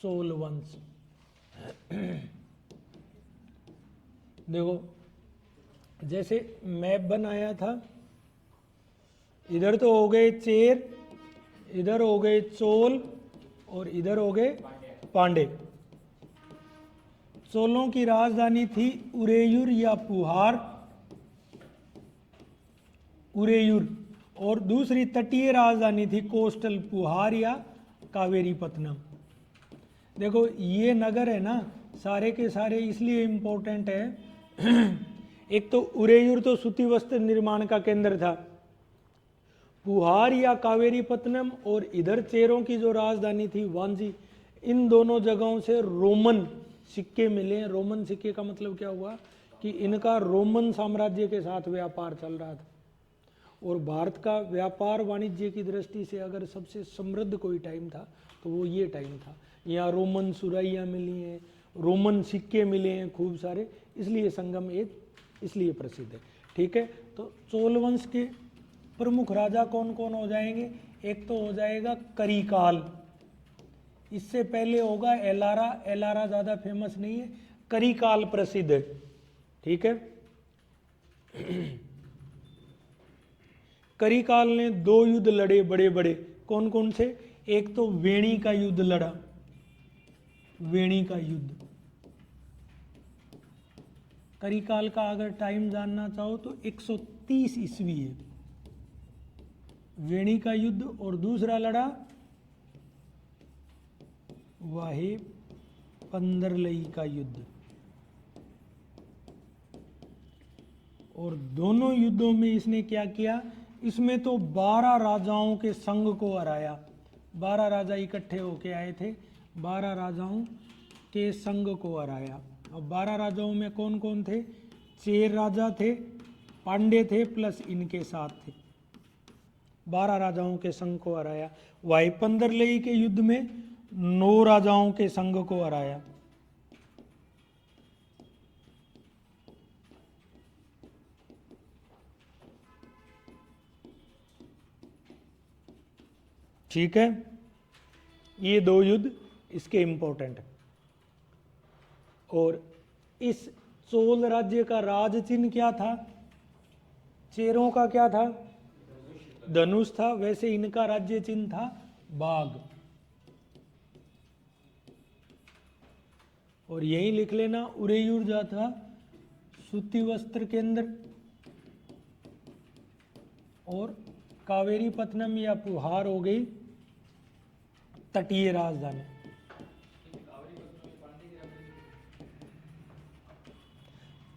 चोल वंश। देखो जैसे मैप बनाया था, इधर तो हो गए चेर, इधर हो गए चोल और इधर हो गए पांडे। चोलों की राजधानी थी उरेयूर या पुहार, उरेयूर, और दूसरी तटीय राजधानी थी कोस्टल पुहार या कावेरीपत्तनम। देखो ये नगर है ना सारे के सारे इसलिए इम्पोर्टेंट है एक तो उरेयूर तो सूती वस्त्र निर्माण का केंद्र था, पुहार या कावेरीपत्तनम और इधर चेरों की जो राजधानी थी वांजी, इन दोनों जगहों से रोमन सिक्के मिले हैं। रोमन सिक्के का मतलब क्या हुआ कि इनका रोमन साम्राज्य के साथ व्यापार चल रहा था, और भारत का व्यापार वाणिज्य की दृष्टि से अगर सबसे समृद्ध कोई टाइम था तो वो ये टाइम था। यहाँ रोमन सुराइयाँ मिली हैं, रोमन सिक्के मिले हैं खूब सारे, इसलिए संगम एक इसलिए प्रसिद्ध है। ठीक है, तो चोल वंश के प्रमुख राजा कौन कौन हो जाएंगे? एक तो हो जाएगा करिकाल, इससे पहले होगा एलारा। एलारा ज़्यादा फेमस नहीं है, करिकाल प्रसिद्ध है। ठीक है, करिकाल ने 2 युद्ध लड़े बड़े बड़े। कौन कौन से? एक तो वेणी का युद्ध लड़ा, वेणी का युद्ध। करिकाल का अगर टाइम जानना चाहो तो 130 ईस्वी है वेणी का युद्ध, और दूसरा लड़ा वाहे पंदरलई का युद्ध। और दोनों युद्धों में इसने क्या किया? इसमें तो 12 राजाओं के संघ को हराया। 12 राजा इकट्ठे होके आए थे, 12 राजाओं के संघ को हराया। अब 12 राजाओं में कौन कौन थे? चेर राजा थे, पांडे थे, प्लस इनके साथ थे। 12 राजाओं के संघ को हराया। वाई पंदरलई के युद्ध में 9 राजाओं के संघ को हराया। ठीक है, ये 2 युद्ध इसके इंपॉर्टेंट है। और इस चोल राज्य का राज चिन्ह क्या था? चेरों का क्या था? धनुष था। वैसे इनका राज्य चिन्ह था बाघ। और यही लिख लेना, उरेयूर जा था सूती वस्त्र केंद्र, और कावेरीपत्तनम या पुहार हो गई तटीय राजधानी।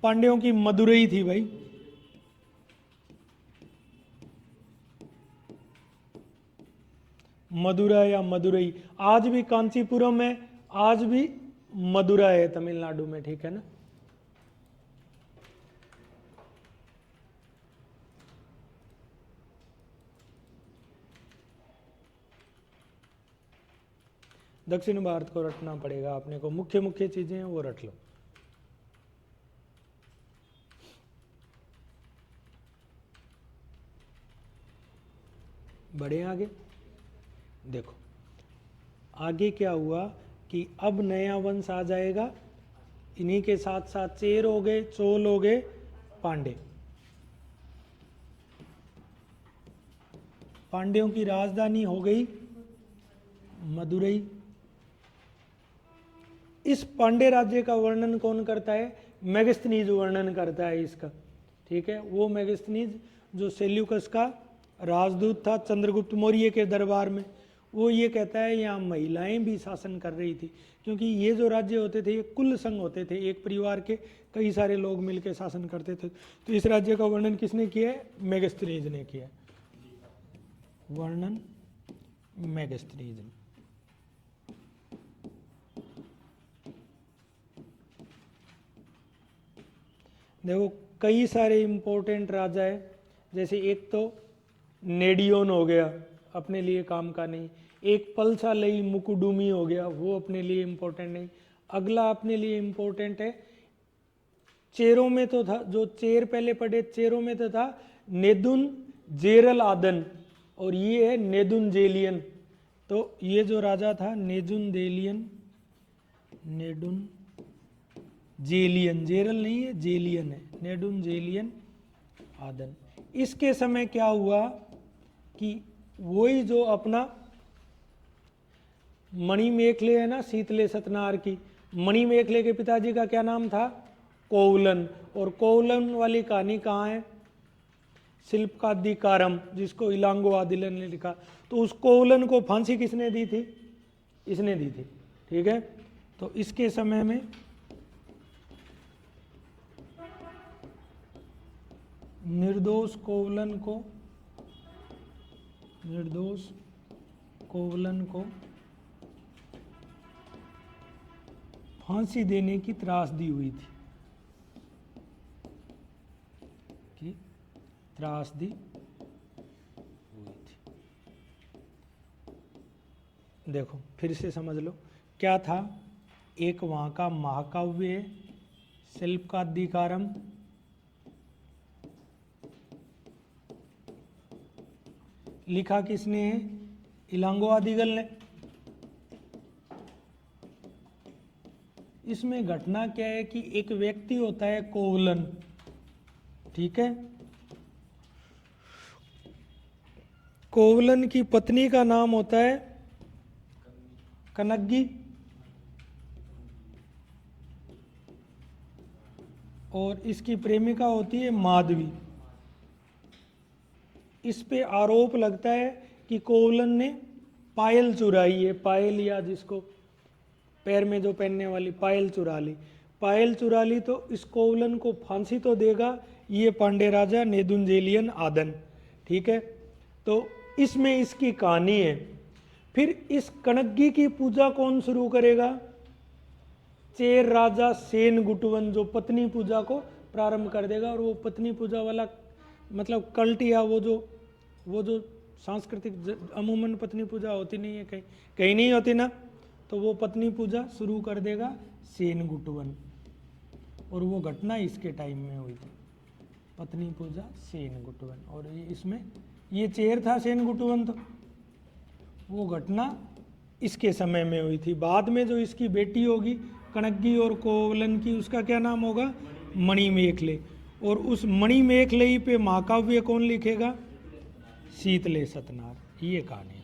पांड्यों की मदुरई थी भाई। मदुरा या मदुरई, आज भी कांचीपुरम है, आज भी मदुरा है तमिलनाडु में। ठीक है ना। दक्षिण भारत को रटना पड़ेगा अपने को, मुख्य मुख्य चीजें हैं वो रट लो। बढ़े आगे। देखो आगे क्या हुआ कि अब नया वंश आ जाएगा, इन्हीं के साथ साथ चेर हो गए, चोल हो गए, पांडे। पांड्यों की राजधानी हो गई मदुरई। इस पांडे राज्य का वर्णन कौन करता है? मेगस्थनीज वर्णन करता है इसका। ठीक है, वो मेगस्थनीज जो सेल्यूकस का राजदूत था चंद्रगुप्त मौर्य के दरबार में, वो ये कहता है यहाँ महिलाएं भी शासन कर रही थी, क्योंकि ये जो राज्य होते थे ये कुल संघ होते थे, एक परिवार के कई सारे लोग मिलकर शासन करते थे। तो इस राज्य का वर्णन किसने किया है? मेगस्थनीज ने किया। वर्णन मेगस्थनीज ने। देखो कई सारे इंपॉर्टेंट राजा है, जैसे एक तो नेडियोन हो गया, अपने लिए काम का नहीं। एक पलसालई मुकुडुमी हो गया, वो अपने लिए इंपॉर्टेंट नहीं। अगला अपने लिए इंपॉर्टेंट है, चेरों में तो था, जो चेर पहले पढ़े, चेरों में तो था नेदुन जेरल आदन, और ये है नेदुन जेलियन। तो ये जो राजा था नेदुन जेलियन, नेडुन जेलियन, जेरल नहीं है जेलियन है, नेडुन जेलियन आदन। इसके समय क्या हुआ कि वही जो अपना मणिमेखले है ना, शीतले सतनार की, मणिमेखले के पिताजी का क्या नाम था? कोवलन। और कोवलन वाली कहानी कहाँ है? शिल्पकादिकारम, जिसको इलांगो आदिलन ने लिखा। तो उस कोवलन को फांसी किसने दी थी? इसने दी थी। ठीक है, तो इसके समय में निर्दोष कोवलन को फांसी देने की त्रासदी हुई थी, त्रासदी हुई थी। देखो फिर से समझ लो क्या था। एक वहाँ का महाकाव्य शिल्पकादिकारम, लिखा किसने है? इलांगो आदिगल ने। इसमें घटना क्या है कि एक व्यक्ति होता है कोवलन, ठीक है, कोवलन की पत्नी का नाम होता है कनग्गी, और इसकी प्रेमिका होती है माधवी। इस पे आरोप लगता है कि कोवलन ने पायल चुराई है, पायल या जिसको पैर में जो पहनने वाली पायल चुरा ली। पायल चुरा ली तो इस कोवलन को फांसी तो देगा ये पांडे राजा नेदुंजेलियन आदन। ठीक है, तो इसमें इसकी कहानी है। फिर इस कनग्गी की पूजा कौन शुरू करेगा? चेर राजा सेन गुटवन, जो पत्नी पूजा को प्रारंभ कर देगा। और वो पत्नी पूजा वाला मतलब कल्ट या वो जो सांस्कृतिक, अमूमन पत्नी पूजा होती नहीं है, कहीं नहीं होती ना, तो वो पत्नी पूजा शुरू कर देगा सेन गुटवन। और वो घटना इसके टाइम में हुई थी, पत्नी पूजा सेन गुटवन। और इसमें ये चेर था सेन गुटवन, तो वो घटना इसके समय में हुई थी। बाद में जो इसकी बेटी होगी कनग्गी और कोवलन की, उसका क्या नाम होगा? मणिमेखले। और उस मणिमेखले ही पे महाकाव्य कौन लिखेगा? शीतले सतनार। ये कहानी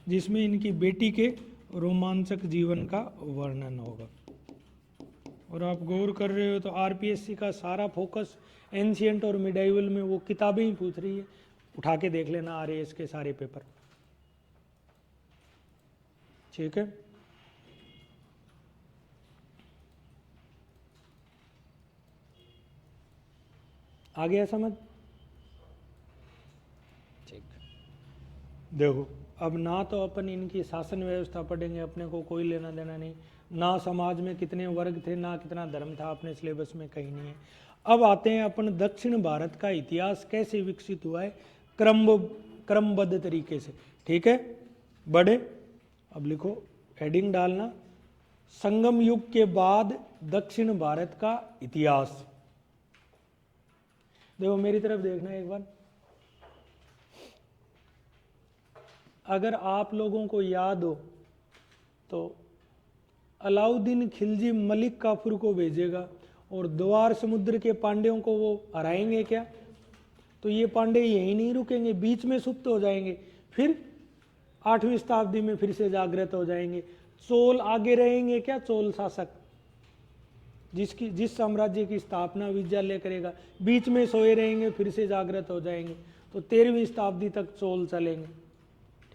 जिसमें इनकी बेटी के रोमांचक जीवन का वर्णन होगा। और आप गौर कर रहे हो तो आरपीएससी का सारा फोकस एंशिएंट और मिडाइवल में वो किताबें ही पूछ रही है। उठा के देख लेना आरएएस के सारे पेपर। ठीक है, आ गया समझ? ठीक, देखो अब ना तो अपन इनकी शासन व्यवस्था पढ़ेंगे, अपने को कोई लेना देना नहीं, ना समाज में कितने वर्ग थे, ना कितना धर्म था, अपने सिलेबस में कहीं नहीं है। अब आते हैं अपन दक्षिण भारत का इतिहास कैसे विकसित हुआ है क्रमबद्ध तरीके से। ठीक है, बड़े अब लिखो, हेडिंग डालना, संगम युग के बाद दक्षिण भारत का इतिहास। देखो मेरी तरफ देखना एक बार। अगर आप लोगों को याद हो तो अलाउद्दीन खिलजी मलिक काफूर को भेजेगा और द्वार समुद्र के पांड्यों को वो हराएंगे क्या? तो ये पांडे यहीं नहीं रुकेंगे, बीच में सुप्त हो जाएंगे, फिर 8वीं शताब्दी में फिर से जागृत हो जाएंगे। चोल आगे रहेंगे क्या? चोल शासक जिस साम्राज्य की स्थापना विजयालय करेगा, बीच में सोए रहेंगे, फिर से जागृत हो जाएंगे। तो 13वीं शताब्दी तक चोल चलेंगे।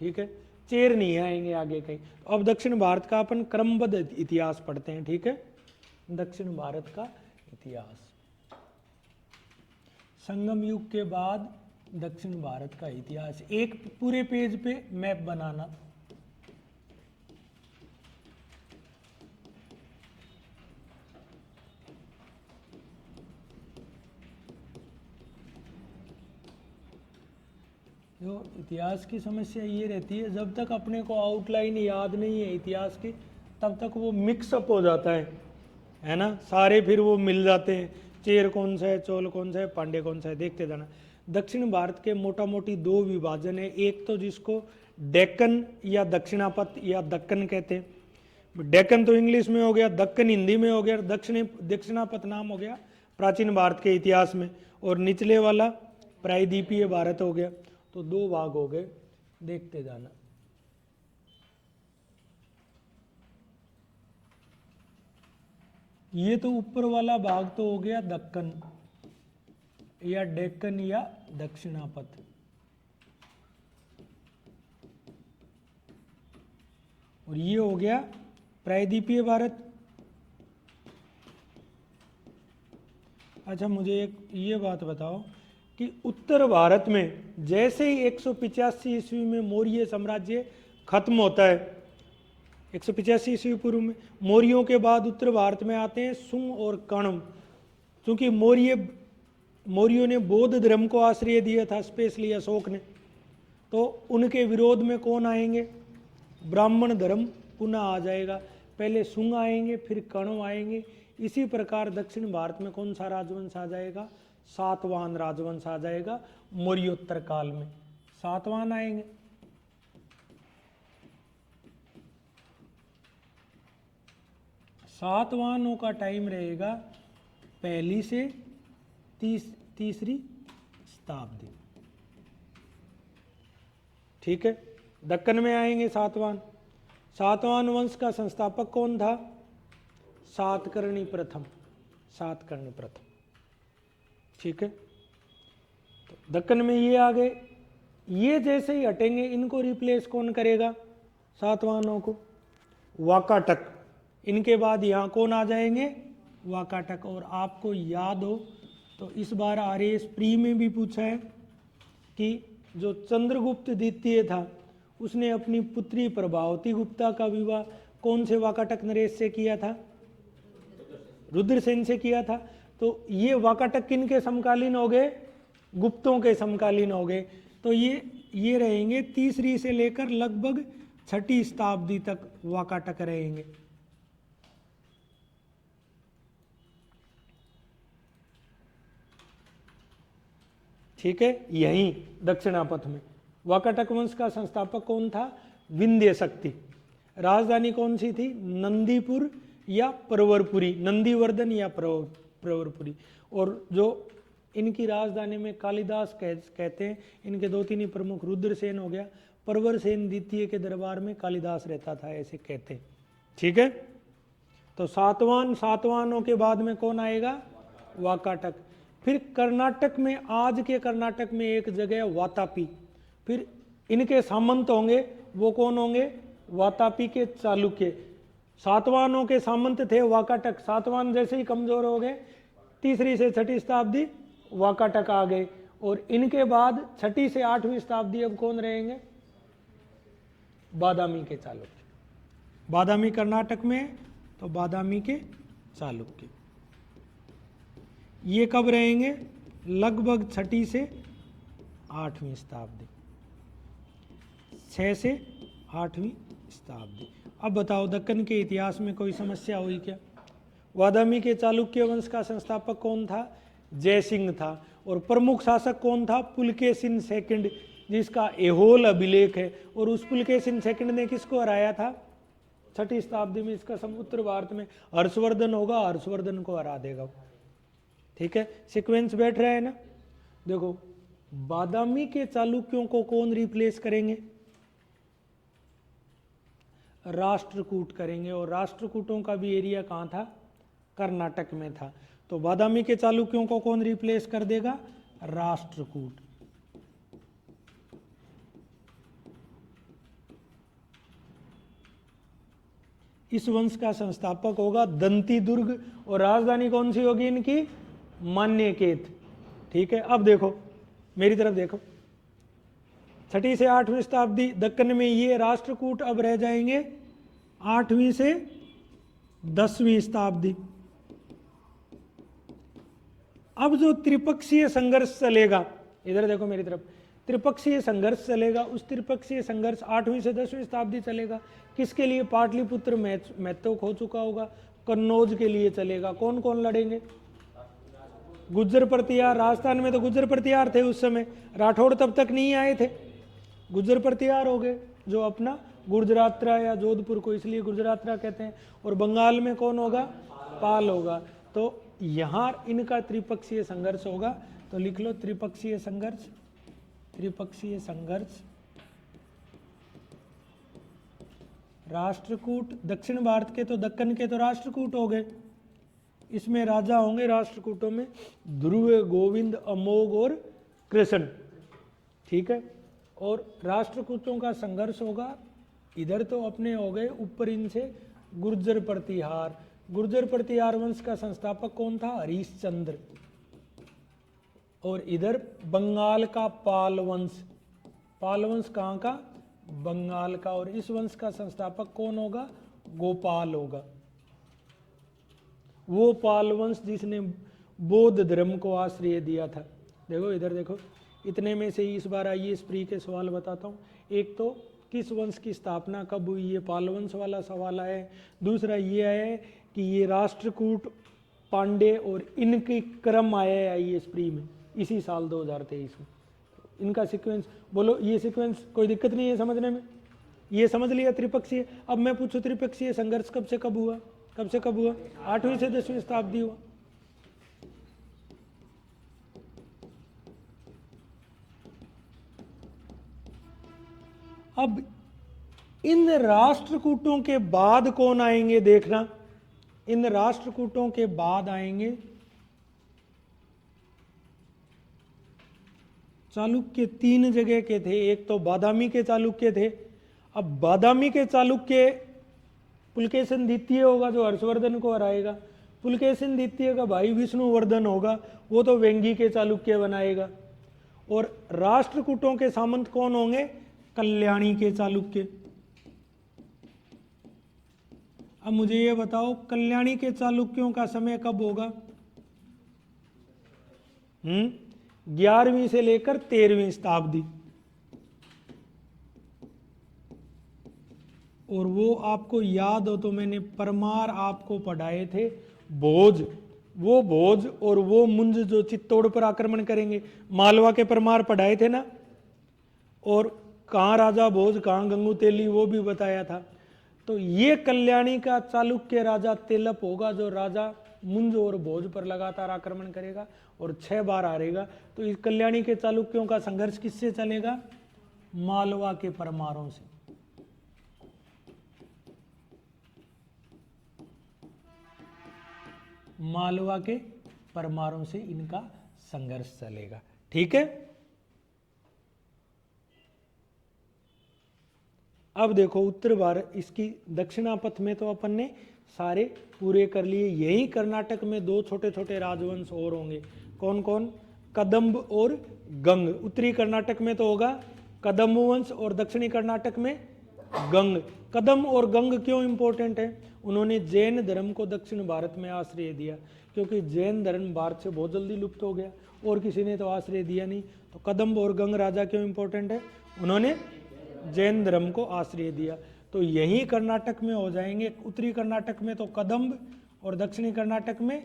ठीक है, चेर नहीं आएंगे आगे कहीं। तो अब दक्षिण भारत का अपन क्रमबद्ध इतिहास पढ़ते हैं। ठीक है, दक्षिण भारत का इतिहास, संगम युग के बाद दक्षिण भारत का इतिहास। एक पूरे पेज पे मैप बनाना। जो इतिहास की समस्या ये रहती है, जब तक अपने को आउटलाइन याद नहीं है इतिहास की, तब तक वो मिक्सअप हो जाता है ना, सारे फिर वो मिल जाते हैं, चेर कौन सा है, चोल कौन सा है, पांडे कौन सा है, देखते जाना। दक्षिण भारत के मोटा मोटी दो विभाजन है। एक तो जिसको डेक्कन या दक्षिणापथ या दक्कन कहते हैं, डेक्कन तो इंग्लिश में हो गया, दक्कन हिंदी में हो गया, दक्षिणापथनाम हो गया प्राचीन भारत के इतिहास में, और निचले वाला प्रायद्वीपीय भारत हो गया। तो दो भाग हो गए, देखते जाना। ये तो ऊपर वाला भाग तो हो गया दक्कन या डेक्कन या दक्षिणापथ। और ये हो गया प्रायद्वीपीय भारत। अच्छा, मुझे एक ये बात बताओ कि उत्तर भारत में जैसे ही 185 ईस्वी में मौर्य साम्राज्य खत्म होता है, 185 ईस्वी पूर्व में, मौर्यों के बाद उत्तर भारत में आते हैं सुंग और कण्व। क्योंकि मौर्यों ने बौद्ध धर्म को आश्रय दिया था, स्पेशली अशोक ने, तो उनके विरोध में कौन आएंगे? ब्राह्मण धर्म पुनः आ जाएगा। पहले सुंग आएंगे, फिर कण्व आएंगे। इसी प्रकार दक्षिण भारत में कौन सा राजवंश आ जाएगा? सातवाहन राजवंश आ जाएगा। मौर्योत्तर काल में सातवाहन आएंगे। सातवाहनों का टाइम रहेगा पहली से तीसरी शताब्दी। ठीक है, दक्कन में आएंगे सातवाहन। सातवाहन वंश का संस्थापक कौन था? सातकर्णी प्रथम। सातकर्णी प्रथम। ठीक है, तो दक्कन में ये आ गए। ये जैसे ही हटेंगे, इनको रिप्लेस कौन करेगा? सातवाहनों को वाकाटक। इनके बाद यहाँ कौन आ जाएंगे? वाकाटक। और आपको याद हो तो इस बार आरएएस प्री में भी पूछा है कि जो चंद्रगुप्त द्वितीय था, उसने अपनी पुत्री प्रभावती गुप्ता का विवाह कौन से वाकाटक नरेश से किया था? रुद्रसेन से किया था। तो ये वाकाटक किन के समकालीन हो गए? गुप्तों के समकालीन हो गए। तो ये रहेंगे तीसरी से लेकर लगभग छठी शताब्दी तक वाकाटक रहेंगे। ठीक है, यहीं दक्षिणापथ में वाकाटक वंश का संस्थापक कौन था? विंध्य शक्ति। राजधानी कौन सी थी? नंदीपुर या प्रवरपुरी, नंदीवर्धन या प्रवरपुरी। और जो इनकी राजधानी में कालिदास कहते हैं, इनके दो तीन ही प्रमुख, रुद्रसेन हो गया, प्रवरसेन द्वितीय के दरबार में कालिदास रहता था, ऐसे कहते हैं। ठीक है, तो सातवाहनों के बाद में कौन आएगा? वाकाटक। फिर कर्नाटक में, आज के कर्नाटक में एक जगह वातापी, फिर इनके सामंत होंगे। वो कौन होंगे? वातापी के चालुक्य। सातवाहनों के सामंत थे वाकाटक। सातवाहन जैसे ही कमजोर हो गए, तीसरी से छठी शताब्दी वाकाटक आ गए। और इनके बाद छठी से आठवीं शताब्दी अब कौन रहेंगे? बादामी के चालुक्य। बादामी कर्नाटक में, तो बादामी के चालुक्य। ये कब रहेंगे? लगभग छठी से आठवीं शताब्दी, 6 से 8वीं शताब्दी। अब बताओ, दक्कन के इतिहास में कोई समस्या हुई क्या? बादामी के चालुक्य वंश का संस्थापक कौन था? जयसिंह था। और प्रमुख शासक कौन था? पुलकेशिन सेकंड, जिसका एहोल अभिलेख है। और उस पुलकेशिन सेकंड ने किसको हराया था? छठी शताब्दी में। इसका उत्तर भारत में हर्षवर्धन होगा, हर्षवर्धन को हरा देगा। ठीक है, सीक्वेंस बैठ रहा है ना? देखो, बादामी के चालुक्यों को कौन रिप्लेस करेंगे? राष्ट्रकूट करेंगे। और राष्ट्रकूटों का भी एरिया कहाँ था? कर्नाटक में था। तो बादामी के चालुक्यों को कौन रिप्लेस कर देगा? राष्ट्रकूट। इस वंश का संस्थापक होगा दंती दुर्ग। और राजधानी कौन सी होगी इनकी? मान्यकेत। ठीक है, अब देखो, मेरी तरफ देखो, छठी से आठवीं शताब्दी दक्कन में ये राष्ट्रकूट अब रह जाएंगे 8वीं से 10वीं शताब्दी। अब जो त्रिपक्षीय संघर्ष चलेगा, इधर देखो मेरी तरफ, त्रिपक्षीय संघर्ष चलेगा। उस त्रिपक्षीय संघर्ष 8वीं से 10वीं शताब्दी चलेगा। किसके लिए? पाटलिपुत्र महत्व हो चुका होगा, कन्नौज के लिए चलेगा। कौन कौन लड़ेंगे? गुज्जर प्रतिहार। राजस्थान में तो गुज्जर प्रतिहार थे उस समय, राठौड़ तब तक नहीं आए थे। गुज्जर प्रतिहार हो गए, जो अपना गुजरातरा या जोधपुर को इसलिए गुजरातरा कहते हैं। और बंगाल में कौन होगा? पाल होगा। तो यहाँ इनका त्रिपक्षीय संघर्ष होगा। तो लिख लो त्रिपक्षीय संघर्ष। त्रिपक्षीय संघर्ष राष्ट्रकूट, दक्षिण भारत के तो दक्कन के तो राष्ट्रकूट हो गए, इसमें राजा होंगे राष्ट्रकूटों में ध्रुव, गोविंद, अमोघ और कृष्ण, ठीक है। और राष्ट्रकूटों का संघर्ष होगा, इधर तो अपने हो गए ऊपर इनसे गुर्जर प्रतिहार। गुर्जर प्रतिहार वंश का संस्थापक कौन था? हरिश्चंद्र। और इधर बंगाल का पाल वंश, पाल वंश कहाँ का? बंगाल का। और इस वंश का संस्थापक कौन होगा? गोपाल होगा। वो पाल वंश जिसने बौद्ध धर्म को आश्रय दिया था। देखो इधर देखो, इतने में से इस बार आइए स्प्री के सवाल बताता हूँ। एक तो किस वंश की स्थापना कब हुई, ये पाल वंश वाला सवाल है। दूसरा ये है कि ये राष्ट्रकूट, पांडे और इनके क्रम आया है आई स्प्री में इसी साल 2023 में। इनका सीक्वेंस बोलो, ये सीक्वेंस कोई दिक्कत नहीं है समझने में, ये समझ लिया त्रिपक्षीय। अब मैं पूछूं त्रिपक्षीय संघर्ष कब से कब हुआ? कब से कब हुआ? 8वीं से 10वीं शताब्दी हुआ। अब इन राष्ट्रकूटों के बाद कौन आएंगे देखना, इन राष्ट्रकूटों के बाद आएंगे चालुक्य। 3 जगह के थे, एक तो बादामी के चालुक्य थे। अब बादामी के चालुक्य पुलकेशिन द्वितीय होगा जो हर्षवर्धन को हराएगा। पुलकेशिन द्वितीय का भाई विष्णुवर्धन होगा, वो तो वेंगी के चालुक्य बनाएगा। और राष्ट्रकूटों के सामंत कौन होंगे? कल्याणी के चालुक्य। अब मुझे ये बताओ कल्याणी के चालुक्यों का समय कब होगा? 11वीं से लेकर 13वीं शताब्दी। और वो आपको याद हो तो मैंने परमार आपको पढ़ाए थे भोज, वो भोज और वो मुंज जो चित्तौड़ पर आक्रमण करेंगे, मालवा के परमार पढ़ाए थे ना। और कहाँ राजा भोज कहाँ गंगू तेली वो भी बताया था। तो ये कल्याणी का चालुक्य राजा तेलप होगा जो राजा मुंज और भोज पर लगातार आक्रमण करेगा और 6 बार हारेगा। तो इस कल्याणी के चालुक्यों का संघर्ष किससे चलेगा? मालवा के परमारों से। मालवा के परमारों से इनका संघर्ष चलेगा, ठीक है। अब देखो उत्तर भारत, इसकी दक्षिणापथ में तो अपन ने सारे पूरे कर लिए। यही कर्नाटक में 2 छोटे छोटे राजवंश और होंगे। कौन कौन? कदम्ब और गंग। उत्तरी कर्नाटक में तो होगा कदम्ब वंश और दक्षिणी कर्नाटक में गंग। कदम्ब और गंग क्यों इंपॉर्टेंट है? उन्होंने जैन धर्म को दक्षिण भारत में आश्रय दिया, क्योंकि जैन धर्म भारत से बहुत जल्दी लुप्त हो गया और किसी ने तो आश्रय दिया नहीं। तो कदम्ब और गंग राजा क्यों इंपॉर्टेंट है? उन्होंने जैन धर्म को आश्रय दिया। तो यही कर्नाटक में हो जाएंगे। उत्तरी कर्नाटक में तो कदम्ब और दक्षिणी कर्नाटक में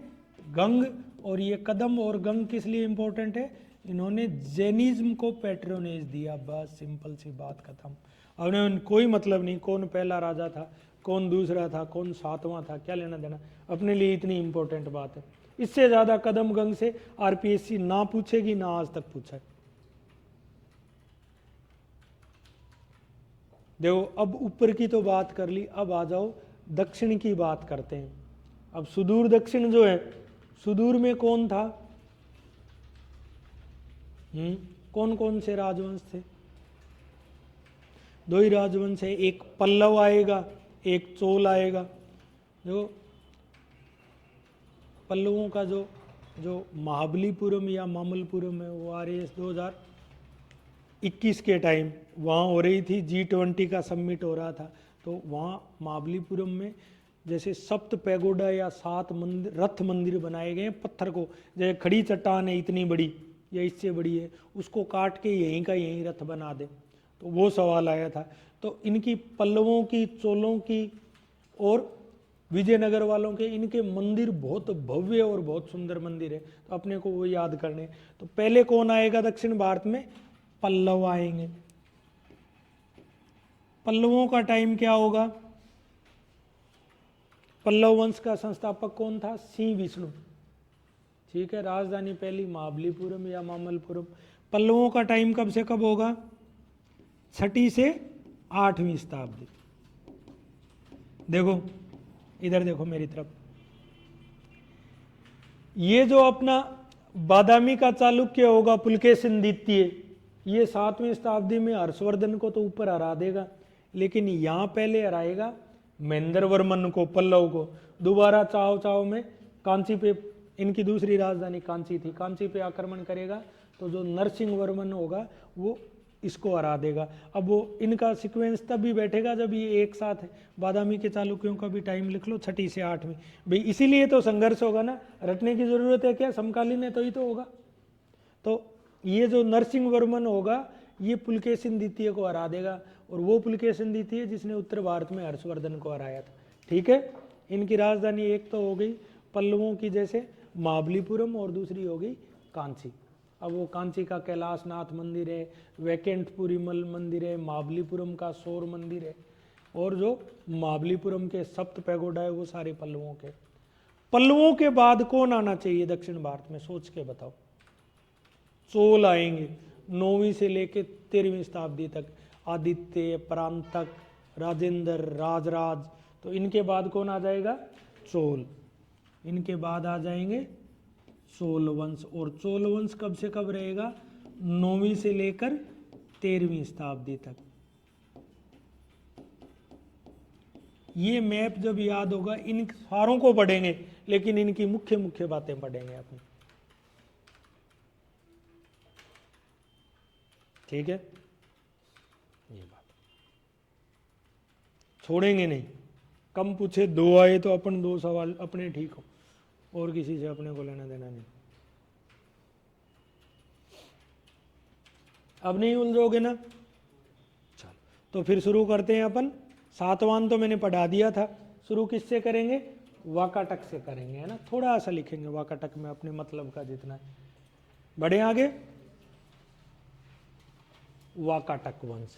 गंग। और ये कदम्ब और गंग किस लिए इंपॉर्टेंट है? इन्होंने जैनिज्म को पैट्रोनेज दिया, बस सिंपल सी बात खत्म। उन्हें कोई मतलब नहीं कौन पहला राजा था, कौन दूसरा था, कौन 7वां था, क्या लेना देना। अपने लिए इतनी इंपॉर्टेंट बात है। इससे ज्यादा कदम गंग से आरपीएससी ना पूछेगी, ना आज तक पूछा है। देखो अब ऊपर की तो बात कर ली, अब आ जाओ दक्षिण की बात करते हैं। अब सुदूर दक्षिण जो है, सुदूर में कौन था? कौन कौन से राजवंश थे? 2 ही राजवंश है, एक पल्लव आएगा, एक चोल आएगा। देखो पल्लवों का जो महाबलीपुरम या मामल्लपुरम है वो RAS 2021 के टाइम वहाँ हो रही थी, G20 का समिट हो रहा था। तो वहाँ महाबलीपुरम में जैसे सप्त पैगोडा या 7 मंदिर, रथ मंदिर बनाए गए हैं पत्थर को। जैसे खड़ी चट्टान है इतनी बड़ी या इससे बड़ी है, उसको काट के यहीं का यहीं रथ बना दे। तो वो सवाल आया था। तो इनकी पल्लवों की, चोलों की और विजयनगर वालों के इनके मंदिर बहुत भव्य और बहुत सुंदर मंदिर है। तो अपने को वो याद करने। तो पहले कौन आएगा दक्षिण भारत में? पल्लव आएंगे। पल्लवों का टाइम क्या होगा? पल्लव वंश का संस्थापक कौन था? सिंह विष्णु। ठीक है, राजधानी पहली महाबलीपुरम या मामल्लपुरम। पल्लवों का टाइम कब से कब होगा? 6वीं से 8वीं शताब्दी। देखो इधर देखो मेरी तरफ, ये जो अपना बादामी का चालुक्य होगा पुलकेशिन द्वितीय, ये 7वीं शताब्दी में हर्षवर्धन को तो ऊपर हरा देगा, लेकिन यहां पहले हराएगा महेंद्र वर्मन को, पल्लव को। दोबारा चाव चाव में कांची पे, इनकी दूसरी राजधानी कांची थी, कांची पे आक्रमण करेगा, तो जो नरसिंह वर्मन होगा वो इसको हरा देगा। अब वो इनका सीक्वेंस तब भी बैठेगा जब ये एक साथ है। बादामी के चालुक्यों का भी टाइम लिख लो, 6वीं से 8वीं। भाई इसीलिए तो संघर्ष होगा ना, रटने की जरूरत है क्या? समकालीन है तो ही तो होगा। तो ये जो नरसिंह वर्मन होगा ये पुलकेशिन द्वितीय को हरा देगा, और वो पुलकेशिन द्वितीय जिसने उत्तर भारत में हर्षवर्धन को हराया था। ठीक है, इनकी राजधानी एक तो हो गई पल्लवों की जैसे महाबलीपुरम, और दूसरी हो गई कांची। अब वो कांची का कैलाशनाथ मंदिर है, वैकेंठपुरीमल मंदिर है, महाबलीपुरम का सौर मंदिर है, और जो महाबलीपुरम के सप्त पैगोडा है वो सारे पल्लवों के। पल्लवों के बाद कौन आना चाहिए दक्षिण भारत में? सोच के बताओ। चोल आएंगे 9वीं से लेके 13वीं शताब्दी तक, आदित्य, परांतक, राजेंद्र, राजराज। तो इनके बाद कौन आ जाएगा? चोल। इनके बाद आ जाएंगे चोल वंश, और चोल वंश कब से कब रहेगा? 9वीं से लेकर 13वीं शताब्दी तक। ये मैप जब याद होगा, इन सारों को पढ़ेंगे, लेकिन इनकी मुख्य मुख्य बातें पढ़ेंगे अपनी। ठीक है, ये बात छोड़ेंगे नहीं। कम पूछे 2 आए तो अपन 2 सवाल अपने ठीक हो, और किसी से अपने को लेना देना नहीं। अब नहीं उलझोगे ना? चलो तो फिर शुरू करते हैं अपन। सातवां तो मैंने पढ़ा दिया था। शुरू किससे करेंगे? वाकाटक से करेंगे, है ना। थोड़ा सा लिखेंगे वाकाटक में, अपने मतलब का जितना है। बढ़े आगे। वाकाटक वंश,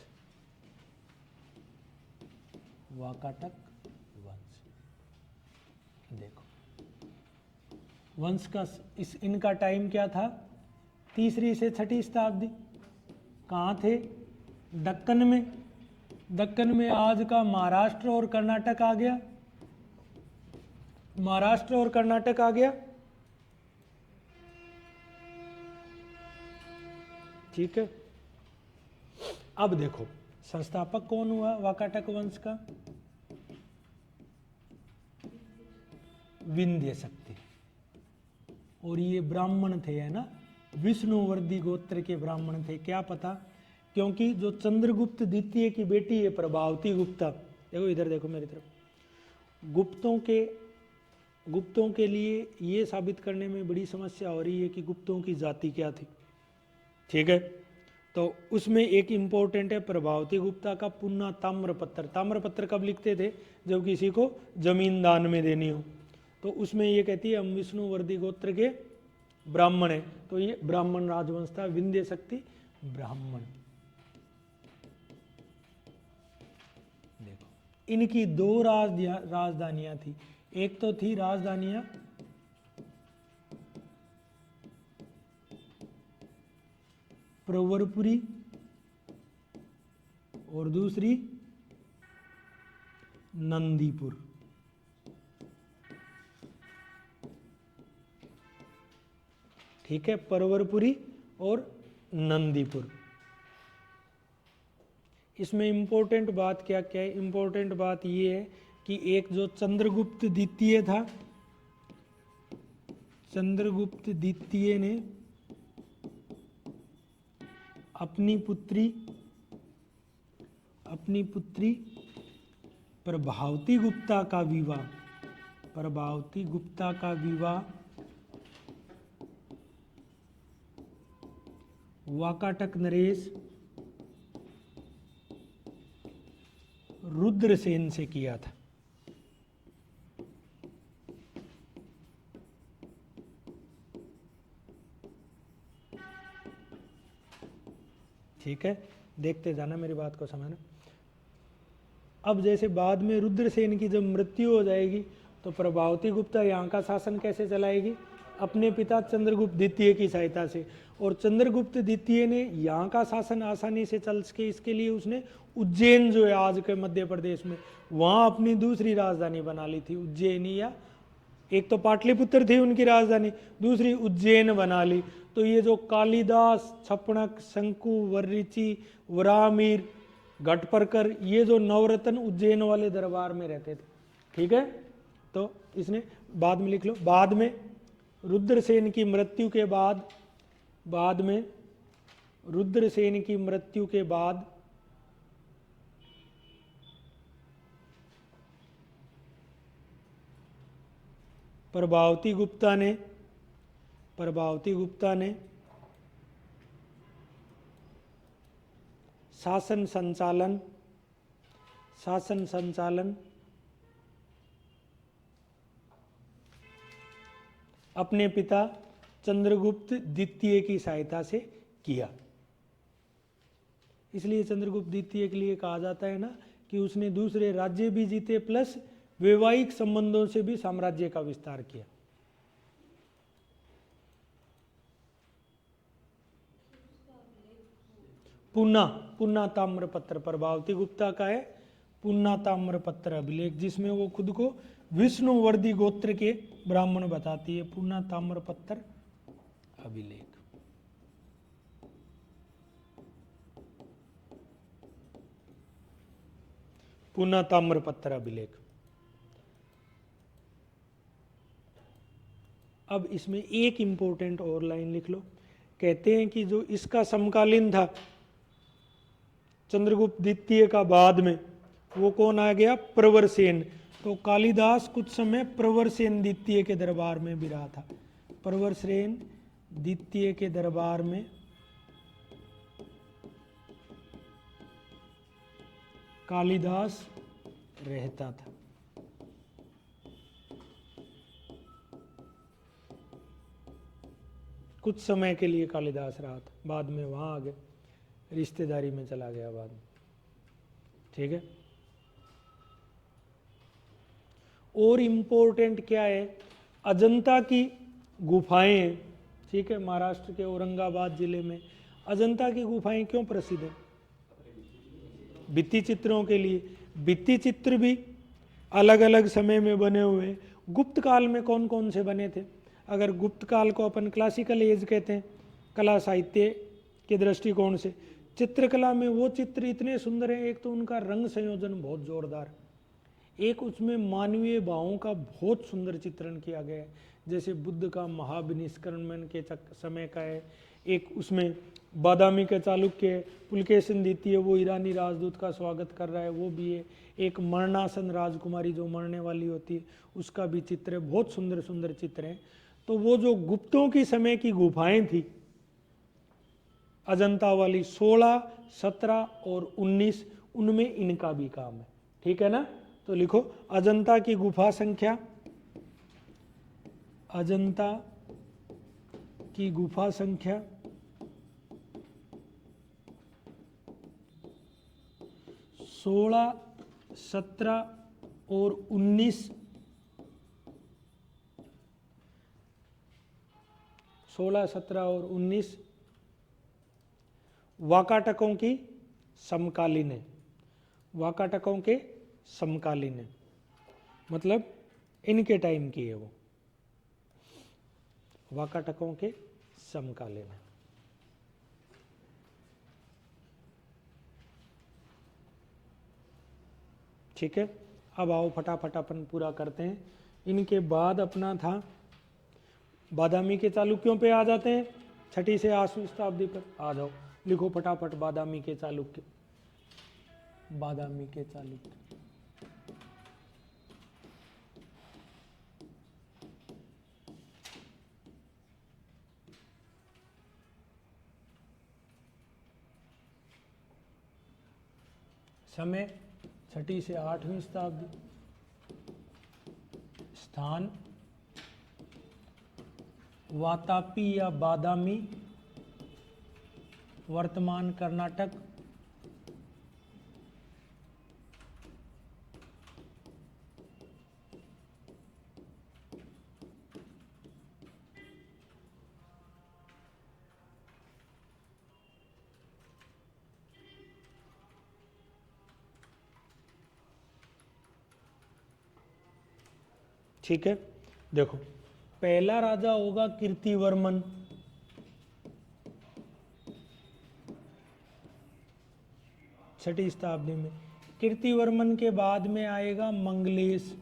वाकाटक वंश। देखो वंश का इनका टाइम क्या था? 3री से 6ठी शताब्दी। कहाँ थे? दक्कन में। दक्कन में आज का महाराष्ट्र और कर्नाटक आ गया, महाराष्ट्र और कर्नाटक आ गया। ठीक है, अब देखो संस्थापक कौन हुआ वाकाटक वंश का? विंध्य शक्ति। और ये ब्राह्मण थे, है ना, विष्णुवर्दी गोत्र के ब्राह्मण थे। क्या पता? क्योंकि जो चंद्रगुप्त द्वितीय की बेटी है प्रभावती गुप्ता, देखो इधर देखो मेरी तरफ, गुप्तों के लिए ये साबित करने में बड़ी समस्या हो रही है कि गुप्तों की जाति क्या थी। ठीक है, तो उसमें एक इम्पोर्टेंट है प्रभावती गुप्ता का पुन्ना ताम्रपत्र। ताम्रपत्र कब लिखते थे? जब किसी को जमीन दान में देनी हो। तो उसमें ये कहती है हम विष्णुवर्दी गोत्र के ब्राह्मण है, तो ये ब्राह्मण राजवंश था, विंध्य शक्ति ब्राह्मण। देखो इनकी 2 राजधानियां थी। एक तो थी राजधानियां प्रवरपुरी, और दूसरी नंदीपुर। ठीक है, परवरपुरी और नंदीपुर। इसमें इंपॉर्टेंट बात क्या क्या है? इंपॉर्टेंट बात ये है कि एक जो चंद्रगुप्त द्वितीय था, चंद्रगुप्त द्वितीय ने अपनी पुत्री प्रभावती गुप्ता का विवाह वाकाटक नरेश रुद्रसेन से किया था। ठीक है, देखते जाना, मेरी बात को समझना। अब जैसे बाद में रुद्रसेन की जब मृत्यु हो जाएगी तो प्रभावती गुप्ता यहाँ का शासन कैसे चलाएगी? अपने पिता चंद्रगुप्त द्वितीय की सहायता से। और चंद्रगुप्त द्वितीय ने यहाँ का शासन आसानी से चल सके इसके लिए उसने उज्जैन जो है आज के मध्य प्रदेश में, वहाँ अपनी दूसरी राजधानी बना ली थी उज्जैनी, या एक तो पाटलिपुत्र थी उनकी राजधानी, दूसरी उज्जैन बना ली। तो ये जो कालिदास, छपणक, शंकु, वर्रिची, वरामीर, घटपरकर, ये जो नवरत्न उज्जैन वाले दरबार में रहते थे। ठीक है, तो इसने बाद में लिख लो। बाद में रुद्रसेन की मृत्यु के बाद, बाद में रुद्रसेन की मृत्यु के बाद प्रभावती गुप्ता ने शासन संचालन अपने पिता चंद्रगुप्त द्वितीय की सहायता से किया। इसलिए चंद्रगुप्त द्वितीय के लिए कहा जाता है ना कि उसने दूसरे राज्य भी जीते प्लस वैवाहिक संबंधों से भी साम्राज्य का विस्तार किया। पुन्ना ताम्रपत्र प्रभावती गुप्ता का है, पुन्ना ताम्रपत्र अभिलेख, जिसमें वो खुद को विष्णुवर्दी गोत्र के ब्राह्मण बताती है। पुन्ना ताम्रपत्र अभिलेख, पुन्ना ताम्रपत्र अभिलेख। अब इसमें एक इंपॉर्टेंट और लाइन लिख लो। कहते हैं कि जो इसका समकालीन था चंद्रगुप्त द्वितीय का बाद में, वो कौन आ गया? प्रवरसेन। तो कालिदास कुछ समय प्रवरसेन द्वितीय के दरबार में भी रहा था। प्रवरसेन द्वितीय के दरबार में कालिदास रहता था। कुछ समय के लिए कालिदास रहा था, बाद में वहां आ गए, रिश्तेदारी में चला गया बाद में। ठीक है, और इम्पोर्टेंट क्या है? अजंता की गुफाएं हैं। ठीक है, महाराष्ट्र के औरंगाबाद जिले में अजंता की गुफाएं क्यों प्रसिद्ध है? भित्ति चित्रों के लिए। भित्ति चित्र भी अलग अलग समय में बने हुए। गुप्त काल में कौन कौन से बने थे? अगर गुप्त काल को अपन क्लासिकल एज कहते हैं कला साहित्य के दृष्टिकोण से, चित्रकला में वो चित्र इतने सुंदर हैं। एक तो उनका रंग संयोजन बहुत जोरदार, एक उसमें मानवीय भावों का बहुत सुंदर चित्रण किया गया है, जैसे बुद्ध का महाविनिष्क्रमण के समय का है। एक उसमें बादामी के चालुक्य पुलकेशिन द्वितीय वो ईरानी राजदूत का स्वागत कर रहा है, वो भी है। एक मरणासन राजकुमारी जो मरने वाली होती है उसका भी चित्र है। बहुत सुंदर सुंदर चित्र हैं। तो वो जो गुप्तों की समय की गुफाएं थी अजंता वाली 16, 17 और 19, उनमें इनका भी काम है। ठीक है ना? तो लिखो अजंता की गुफा संख्या, अजंता की गुफा संख्या 16, 17 और 19, 16, 17 और 19 वाकाटकों की समकालीन है। वाकाटकों के समकालीन है, मतलब इनके टाइम की है वो, वाकाटकों के समकालीन है। ठीक है, अब आओ फटाफट अपन पूरा करते हैं। इनके बाद अपना था बादामी के चालुक्यों पे आ जाते हैं, 6ठी से 8वीं शताब्दी पर आ जाओ। लिखो फटाफट बादामी के चालुक्य, बादामी के चालुक्य। समय 6ठी से 8वीं शताब्दी। स्थान वातापी या बादामी, वर्तमान कर्नाटक। ठीक है, देखो पहला राजा होगा कीर्तिवर्मन, छठी शताब्दी में। कीर्तिवर्मन के बाद में आएगा मंगलेश,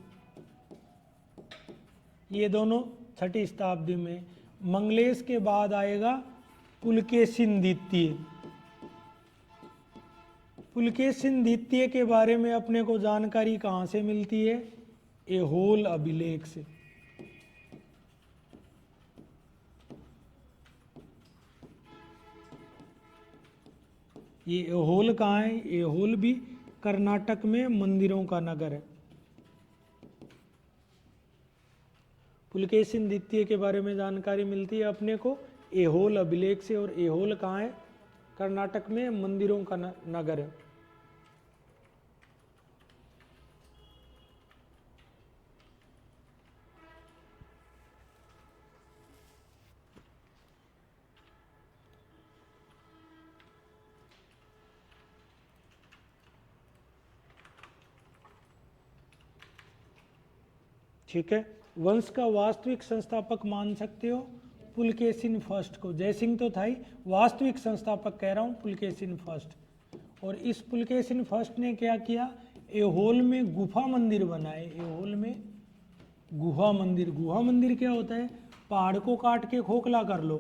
ये दोनों छठी शताब्दी में। मंगलेश के बाद आएगा पुलकेशिन द्वितीय। पुलकेशिन द्वितीय के बारे में अपने को जानकारी कहाँ से मिलती है? ऐहोल अभिलेख से। ये ऐहोल कहाँ है? ऐहोल भी कर्नाटक में मंदिरों का नगर है। पुलकेशिन द्वितीय के बारे में जानकारी मिलती है अपने को ऐहोल अभिलेख से, और ऐहोल कहाँ है? कर्नाटक में मंदिरों का नगर है। ठीक है, वंश का वास्तविक संस्थापक मान सकते हो पुलकेशिन फर्स्ट को। जयसिंह तो था ही, वास्तविक संस्थापक कह रहा हूं पुलकेशिन फर्स्ट। और इस पुलकेशिन फर्स्ट ने क्या किया? ऐहोल में गुफा मंदिर बनाए। ऐहोल में गुहा मंदिर। गुहा मंदिर क्या होता है? पहाड़ को काट के खोखला कर लो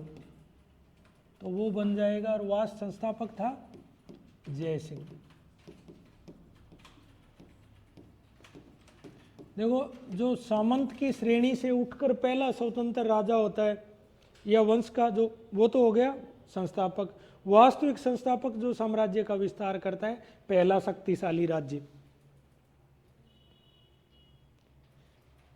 तो वो बन जाएगा। और वास्तु संस्थापक था जयसिंह। देखो, जो सामंत की श्रेणी से उठकर पहला स्वतंत्र राजा होता है या वंश का, जो वो तो हो गया संस्थापक। वास्तविक संस्थापक जो साम्राज्य का विस्तार करता है, पहला शक्तिशाली राज्य।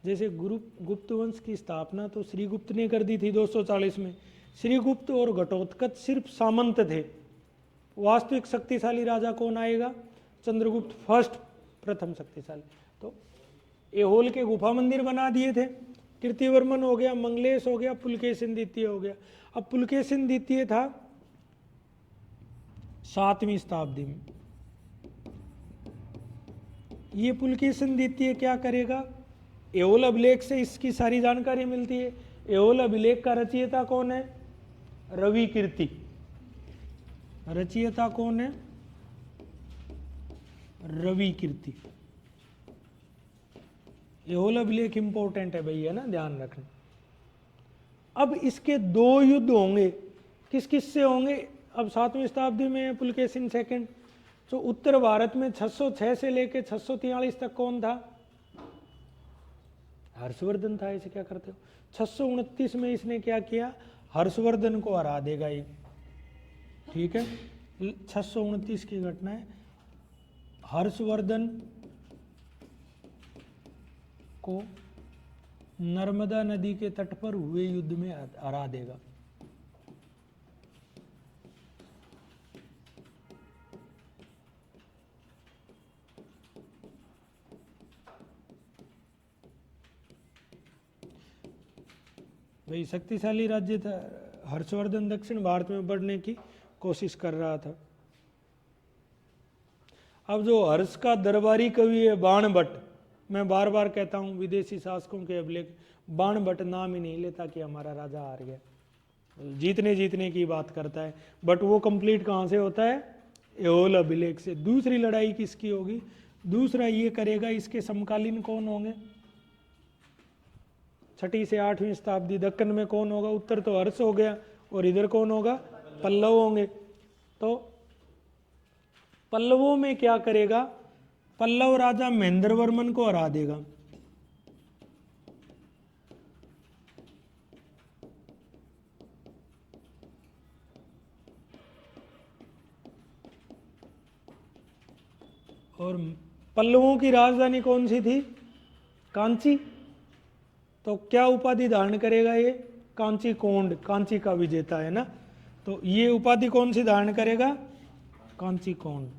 जैसे गुप्त वंश की स्थापना तो श्रीगुप्त ने कर दी थी 240 में। श्रीगुप्त और घटोत्कच सिर्फ सामंत थे। वास्तविक शक्तिशाली राजा कौन आएगा? चंद्रगुप्त फर्स्ट, प्रथम शक्तिशाली। तो ऐहोल के गुफा मंदिर बना दिए थे। कीर्तिवर्मन हो गया, मंगलेश हो गया, पुलकेशिन द्वितीय हो गया। अब पुलकेशिन द्वितीय था 7वीं शताब्दी में। ये पुलकेशिन द्वितीय क्या करेगा? ऐहोल अभिलेख से इसकी सारी जानकारी मिलती है। ऐहोल अभिलेख का रचयिता कौन है? रवि कीर्ति। रचयिता कौन है? रवि कीर्ति। ऐहोल अभिलेख इंपॉर्टेंट है भैया ना, ध्यान रखना। अब इसके 2 युद्ध होंगे। किस किस से होंगे? अब 7वीं शताब्दी में पुलकेशिन सेकंड। तो उत्तर भारत में 606 से लेकर 643 तक कौन था? हर्षवर्धन था। इसे क्या करते हो? 629 में इसने क्या किया? हर्षवर्धन को हरा देगा ये। ठीक है, 629 की घटना है। हर्षवर्धन को नर्मदा नदी के तट पर हुए युद्ध में हरा देगा। भाई शक्तिशाली राज्य था। हर्षवर्धन दक्षिण भारत में बढ़ने की कोशिश कर रहा था। अब जो हर्ष का दरबारी कवि है बाणभट्ट, मैं बार बार कहता हूं विदेशी शासकों के अभिलेख, बाणभट्ट नाम ही नहीं लेता कि हमारा राजा हार गया। जीतने की बात करता है, बट वो कंप्लीट कहां से होता है? ऐहोल अभिलेख से। दूसरी लड़ाई किसकी होगी? दूसरा ये करेगा, इसके समकालीन कौन होंगे? 6ठी से 8वीं शताब्दी दक्कन में कौन होगा? उत्तर तो हर्ष हो गया, और इधर कौन होगा? पल्लव होंगे। तो पल्लवों में क्या करेगा? पल्लव राजा महेंद्रवर्मन को हरा देगा। और पल्लवों की राजधानी कौन सी थी? कांची। तो क्या उपाधि धारण करेगा ये? कांची कोंड, कांची का विजेता है ना। तो ये उपाधि कौन सी धारण करेगा? कांची कोंड।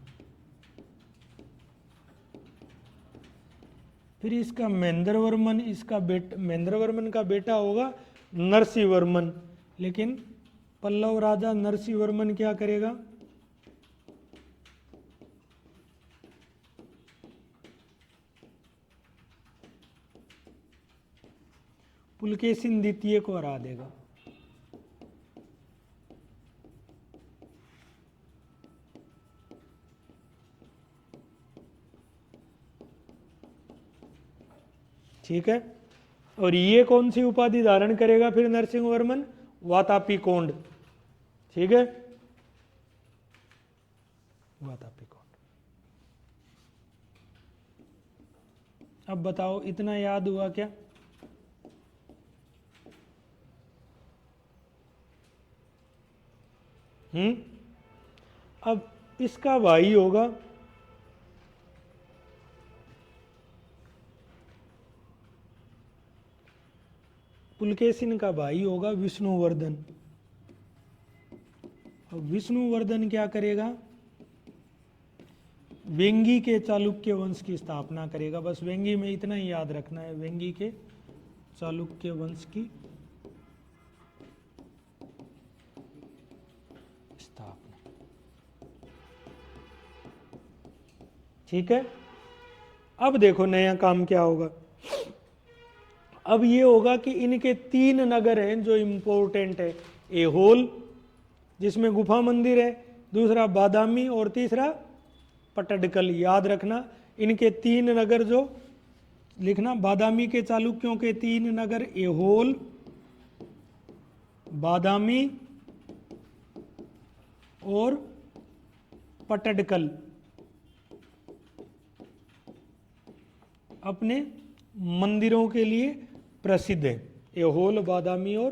फिर इसका महेंद्रवर्मन, इसका महेंद्रवर्मन का बेटा होगा नरसिंहवर्मन। लेकिन पल्लव राजा नरसिंहवर्मन क्या करेगा? पुलकेशिन द्वितीय को हरा देगा। ठीक है, और ये कौन सी उपाधि धारण करेगा फिर नरसिंहवर्मन? वातापी कोंड। ठीक है, वातापी कोंड। अब बताओ इतना याद हुआ क्या? अब इसका भाई होगा पुलकेशिन का भाई होगा विष्णुवर्धन। और विष्णुवर्धन क्या करेगा? वेंगी के चालुक्य वंश की स्थापना करेगा। बस वेंगी में इतना ही याद रखना है, वेंगी के चालुक्य वंश की स्थापना। ठीक है, अब देखो नया काम क्या होगा। अब ये होगा कि इनके 3 नगर हैं जो इंपॉर्टेंट है। एहोल जिसमें गुफा मंदिर है, दूसरा बादामी और तीसरा पटडकल। याद रखना इनके 3 नगर जो लिखना, बादामी के चालुक्यों के 3 नगर एहोल, बादामी और पटडकल अपने मंदिरों के लिए प्रसिद्ध है। एहोल, बादामी और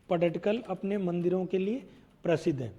पटडकल अपने मंदिरों के लिए प्रसिद्ध है।